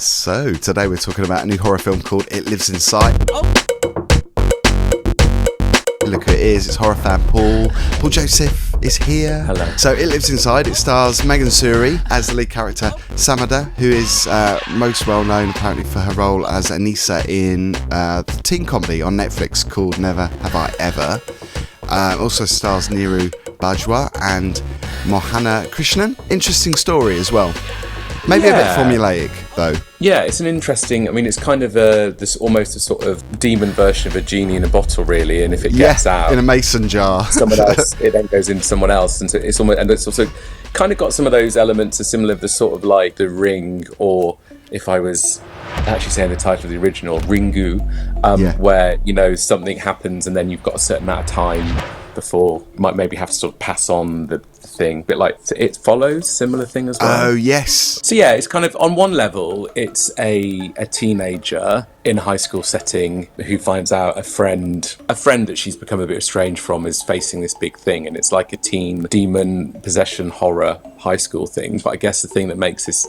So, today we're talking about a new horror film called It Lives Inside. Look who it is, it's horror fan Paul Joseph is here. Hello. So It Lives Inside, it stars Megan Suri as the lead character Samidha, who is most well known apparently for her role as Aneesa in the teen comedy on Netflix called Never Have I Ever. Also stars Neeru Bajwa and Mohana Krishnan. Interesting story as well. Maybe a bit formulaic, though. Yeah, it's an interesting... I mean, it's kind of this almost a sort of demon version of a genie in a bottle, really. And if it gets out... in a mason jar. Someone else, it then goes into someone else. And so it's almost... And it's also kind of got some of those elements are similar to sort of like The Ring, or if I was actually saying the title of the original, Ringu, where, you know, something happens and then you've got a certain amount of time before you might maybe have to sort of pass on the thing. A bit like It Follows, similar thing as well. Oh, yes. So yeah, it's kind of, on one level, it's a teenager in a high school setting who finds out a friend that she's become a bit estranged from is facing this big thing, and it's like a teen demon possession horror high school thing. But I guess the thing that makes this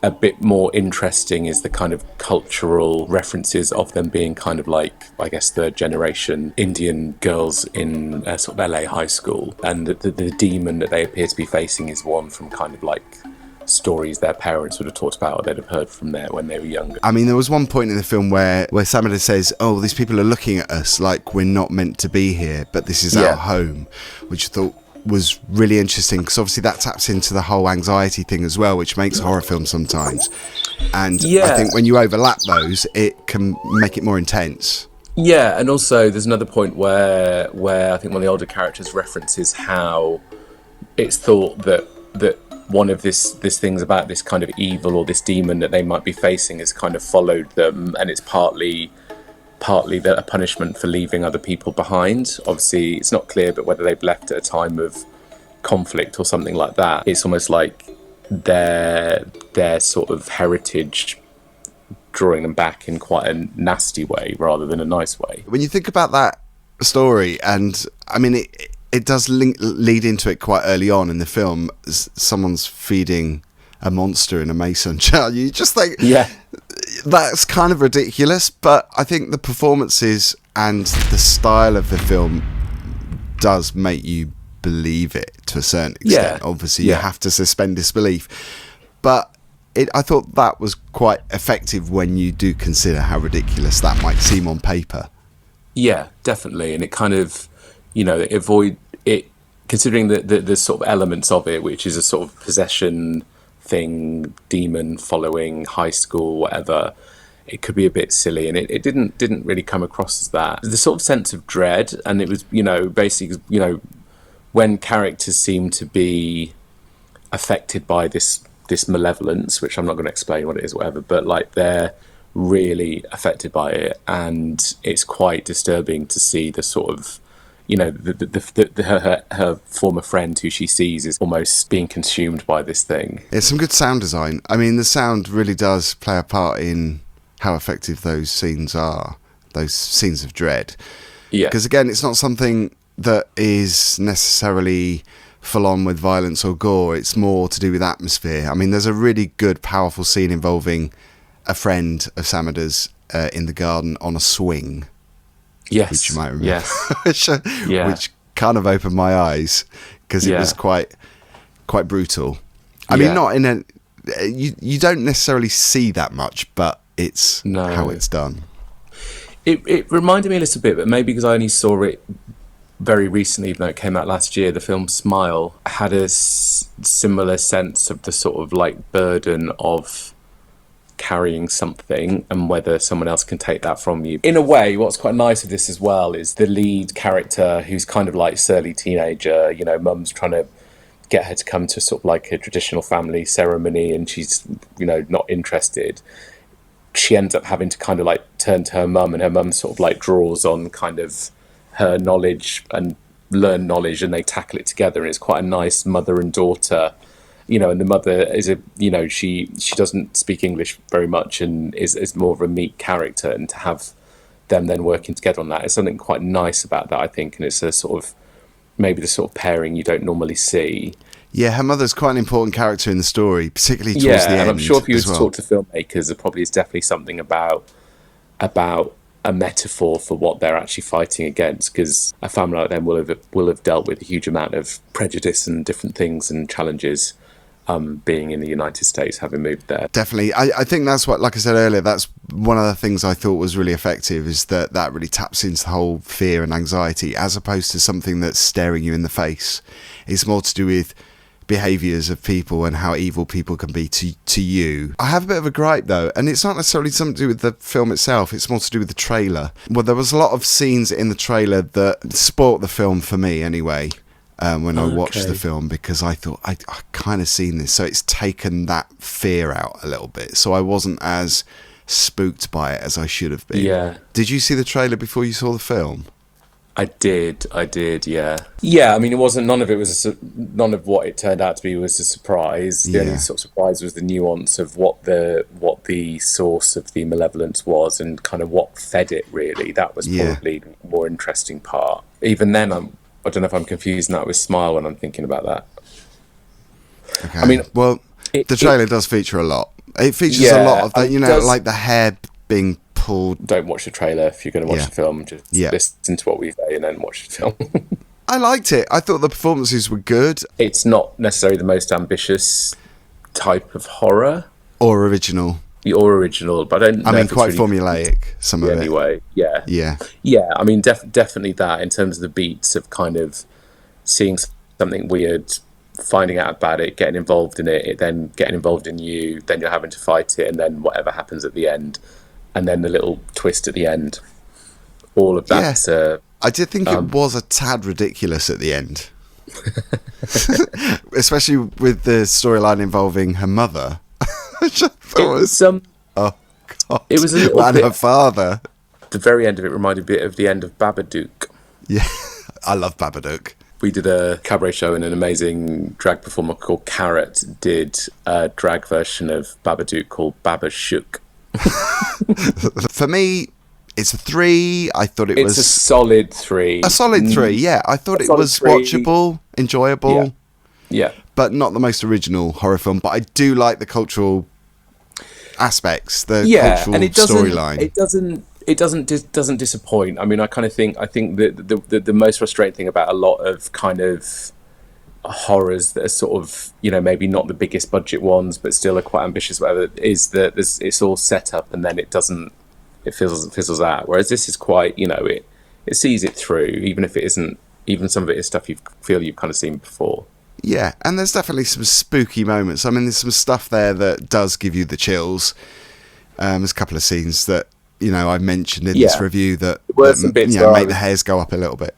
a bit more interesting is the kind of cultural references of them being kind of like, I guess, third generation Indian girls in a sort of LA high school, and the demon that they appear to be facing is one from kind of like stories their parents would have talked about or they'd have heard from there when they were younger. I mean, there was one point in the film where Samidha says, oh, these people are looking at us like we're not meant to be here, but this is our home, which I thought was really interesting, because obviously that taps into the whole anxiety thing as well, which makes horror films sometimes. And I think when you overlap those, it can make it more intense. Yeah, and also there's another point where I think one of the older characters references how it's thought that one of this things about this kind of evil or this demon that they might be facing has kind of followed them, and it's partly a punishment for leaving other people behind. Obviously, it's not clear, but whether they've left at a time of conflict or something like that. It's almost like their sort of heritage drawing them back in quite a nasty way rather than a nice way. When you think about that story, and I mean, it does lead into it quite early on in the film. Someone's feeding a monster in a mason jar. You just think, that's kind of ridiculous, but I think the performances and the style of the film does make you believe it to a certain extent. Obviously, you have to suspend disbelief, but I thought that was quite effective when you do consider how ridiculous that might seem on paper. Yeah, definitely, and it kind of, you know, considering the sort of elements of it, which is a sort of possession thing, demon following, high school, whatever, it could be a bit silly, and it didn't really come across as that. The sort of sense of dread, and it was, you know, basically, you know, when characters seem to be affected by this malevolence, which I'm not going to explain what it is, whatever, but like they're really affected by it, and it's quite disturbing to see the sort of, you know, her former friend who she sees is almost being consumed by this thing. It's some good sound design. I mean, the sound really does play a part in how effective those scenes are, those scenes of dread. Yeah. Because again, it's not something that is necessarily full on with violence or gore. It's more to do with atmosphere. I mean, there's a really good, powerful scene involving a friend of Samidha's in the garden on a swing. Yes, which you might remember. Yes. Which kind of opened my eyes, because it was quite brutal. I mean, not in a... You don't necessarily see that much, but it's how it's done. It reminded me a little bit, but maybe because I only saw it very recently, even though it came out last year, the film Smile had a similar sense of the sort of like burden of carrying something and whether someone else can take that from you. In a way, what's quite nice of this as well is the lead character, who's kind of like surly teenager, you know, mum's trying to get her to come to sort of like a traditional family ceremony, and she's, you know, not interested. She ends up having to kind of like turn to her mum, and her mum sort of like draws on kind of her knowledge and learn knowledge, and they tackle it together, and it's quite a nice mother and daughter, you know, and the mother is she doesn't speak English very much and is more of a meek character, and to have them then working together on that is something quite nice about that, I think, and it's a sort of maybe the sort of pairing you don't normally see. Yeah, her mother's quite an important character in the story, particularly towards the end. And I'm sure if you were to talk to filmmakers, there probably is definitely something about a metaphor for what they're actually fighting against, because a family like them will have dealt with a huge amount of prejudice and different things and challenges, being in the United States, having moved there. Definitely. I think that's what, like I said earlier, that's one of the things I thought was really effective, is that really taps into the whole fear and anxiety, as opposed to something that's staring you in the face. It's more to do with behaviours of people and how evil people can be to you. I have a bit of a gripe though, and it's not necessarily something to do with the film itself, it's more to do with the trailer. Well, there was a lot of scenes in the trailer that spoilt the film for me anyway, when I watched the film, because I thought I kind of seen this, so it's taken that fear out a little bit, so I wasn't as spooked by it as I should have been. Yeah. Did you see the trailer before you saw the film? I did, yeah. Yeah, I mean, none of what it turned out to be was a surprise. The only sort of surprise was the nuance of what the source of the malevolence was and kind of what fed it, really. That was probably the more interesting part. Even then, I don't know if I'm confusing that with Smile when I'm thinking about that. Okay. I mean, well, the trailer does feature a lot. It features a lot of that, like the hair being pulled. Don't watch the trailer if you're going to watch the film. Just listen to what we say and then watch the film. I liked it. I thought the performances were good. It's not necessarily the most ambitious type of horror. Or original. But I don't know. I mean, quite really formulaic, some of it. Anyway, yeah. I mean, definitely that, in terms of the beats of kind of seeing something weird, finding out about it, getting involved in it, then getting involved in you, then you're having to fight it, and then whatever happens at the end, and then the little twist at the end. All of that. Yeah. I did think it was a tad ridiculous at the end. Especially with the storyline involving her mother. Which I thought was... oh, God. It was a little and bit... her father. The very end of it reminded me a bit of the end of Babadook. Yeah, I love Babadook. We did a cabaret show, and an amazing drag performer called Carrot did a drag version of Babadook called Babashook. For me, it's a 3. I thought it's a solid 3. A solid 3, yeah. I thought it was 3. Watchable, enjoyable. Yeah. But not the most original horror film. But I do like the cultural aspects, the cultural storyline. It doesn't disappoint. I mean, I think that the most frustrating thing about a lot of kind of horrors that are sort of, maybe not the biggest budget ones, but still are quite ambitious, whatever, is that it's all set up and then it fizzles out. Whereas this is quite, it sees it through, even if it isn't, even some of it is stuff you feel you've kind of seen before. Yeah, and there's definitely some spooky moments. I mean, there's some stuff there that does give you the chills. There's a couple of scenes that, I mentioned in this review that make the hairs go up a little bit.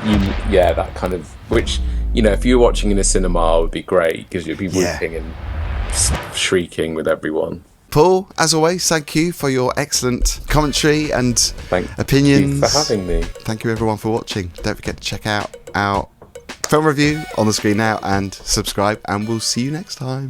That kind of, which, if you were watching in a cinema, it would be great, because you'd be weeping and shrieking with everyone. Paul, as always, thank you for your excellent commentary and opinions. Thank you for having me. Thank you, everyone, for watching. Don't forget to check out our film review on the screen now and subscribe, and we'll see you next time.